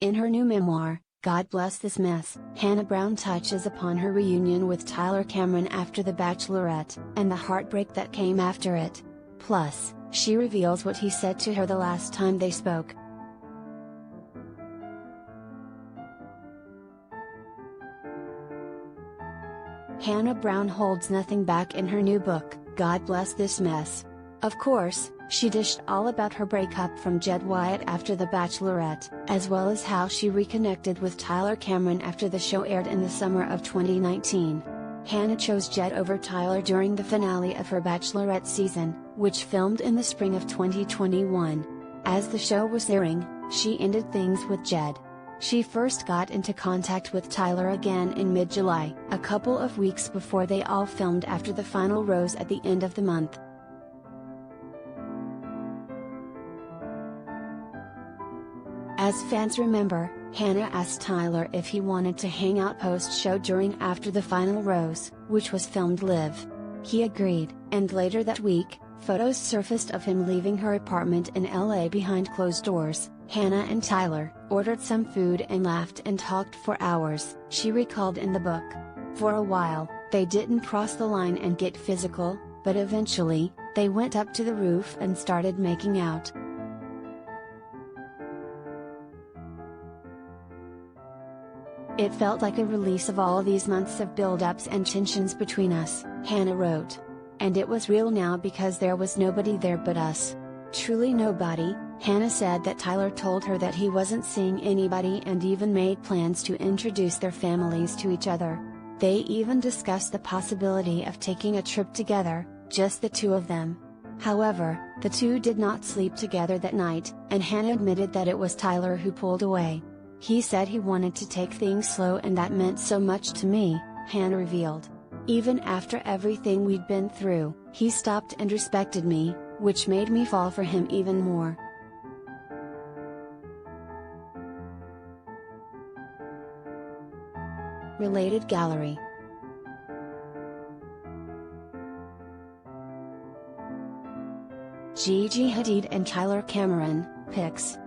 In her new memoir, God Bless This Mess, Hannah Brown touches upon her reunion with Tyler Cameron after The Bachelorette, and the heartbreak that came after it. Plus, she reveals what he said to her the last time they spoke. Hannah Brown holds nothing back in her new book, God Bless This Mess. Of course, she dished all about her breakup from Jed Wyatt after The Bachelorette, as well as how she reconnected with Tyler Cameron after the show aired in the summer of 2019. Hannah chose Jed over Tyler during the finale of her Bachelorette season, which filmed in the spring of 2021. As the show was airing, she ended things with Jed. She first got into contact with Tyler again in mid-July, a couple of weeks before they all filmed after the final rose at the end of the month. As fans remember, Hannah asked Tyler if he wanted to hang out post-show during After the Final Rose, which was filmed live. He agreed, and later that week, photos surfaced of him leaving her apartment in LA behind closed doors. Hannah and Tyler ordered some food and laughed and talked for hours, she recalled in the book. For a while, they didn't cross the line and get physical, but eventually, they went up to the roof and started making out. It felt like a release of all these months of build-ups and tensions between us, Hannah wrote. And it was real now because there was nobody there but us. Truly nobody. Hannah said that Tyler told her that he wasn't seeing anybody and even made plans to introduce their families to each other. They even discussed the possibility of taking a trip together, just the two of them. However, the two did not sleep together that night, and Hannah admitted that it was Tyler who pulled away. He said he wanted to take things slow and that meant so much to me, Hannah revealed. Even after everything we'd been through, he stopped and respected me, which made me fall for him even more. Related gallery. Gigi Hadid and Tyler Cameron, pics.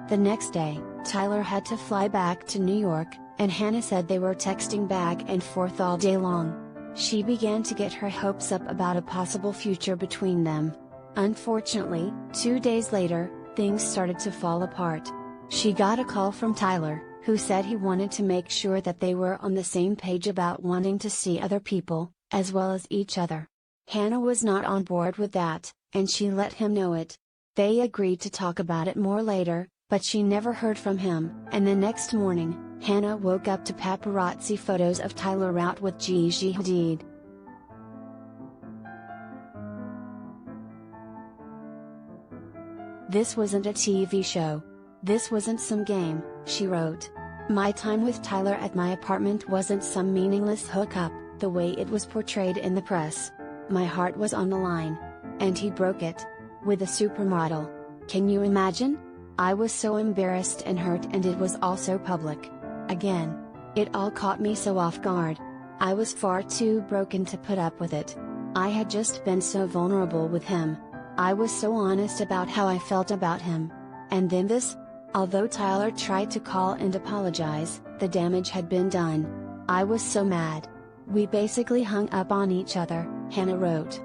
The next day, Tyler had to fly back to New York, and Hannah said they were texting back and forth all day long. She began to get her hopes up about a possible future between them. Unfortunately, 2 days later, things started to fall apart. She got a call from Tyler, who said he wanted to make sure that they were on the same page about wanting to see other people, as well as each other. Hannah was not on board with that, and she let him know it. They agreed to talk about it more later, but she never heard from him, and the next morning, Hannah woke up to paparazzi photos of Tyler out with Gigi Hadid. This wasn't a TV show. This wasn't some game, she wrote. My time with Tyler at my apartment wasn't some meaningless hookup, the way it was portrayed in the press. My heart was on the line. And he broke it. With a supermodel. Can you imagine? I was so embarrassed and hurt, and it was all so public. Again. It all caught me so off guard. I was far too broken to put up with it. I had just been so vulnerable with him. I was so honest about how I felt about him. And then this? Although Tyler tried to call and apologize, the damage had been done. I was so mad. We basically hung up on each other, Hannah wrote.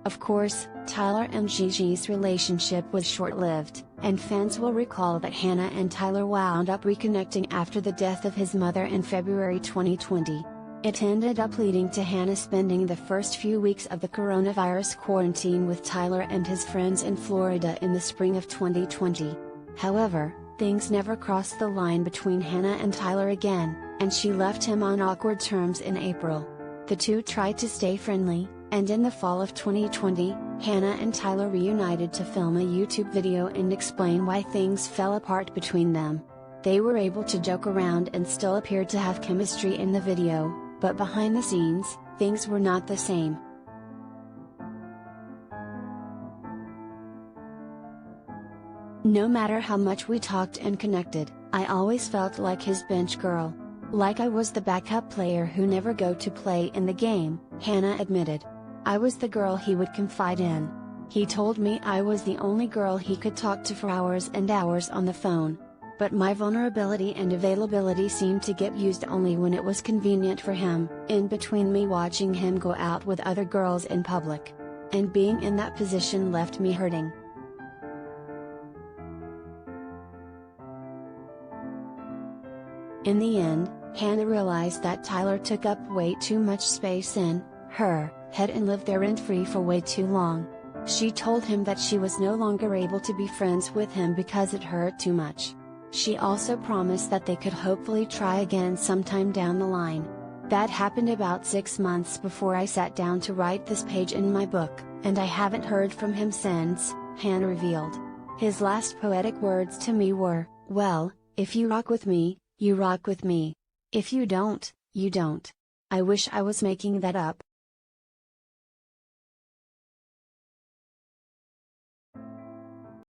Of course, Tyler and Gigi's relationship was short-lived, and fans will recall that Hannah and Tyler wound up reconnecting after the death of his mother in February 2020. It ended up leading to Hannah spending the first few weeks of the coronavirus quarantine with Tyler and his friends in Florida in the spring of 2020. However, things never crossed the line between Hannah and Tyler again, and she left him on awkward terms in April. The two tried to stay friendly, and in the fall of 2020, Hannah and Tyler reunited to film a YouTube video and explain why things fell apart between them. They were able to joke around and still appeared to have chemistry in the video, but behind the scenes, things were not the same. No matter how much we talked and connected, I always felt like his bench girl. Like I was the backup player who never go to play in the game, Hannah admitted. I was the girl he would confide in. He told me I was the only girl he could talk to for hours and hours on the phone. But my vulnerability and availability seemed to get used only when it was convenient for him, in between me watching him go out with other girls in public. And being in that position left me hurting. In the end, Hannah realized that Tyler took up way too much space in her head and lived there rent-free for way too long. She told him that she was no longer able to be friends with him because it hurt too much. She also promised that they could hopefully try again sometime down the line. That happened about 6 months before I sat down to write this page in my book, and I haven't heard from him since, Hannah revealed. His last poetic words to me were, "Well, if you rock with me, you rock with me. If you don't, you don't." I wish I was making that up,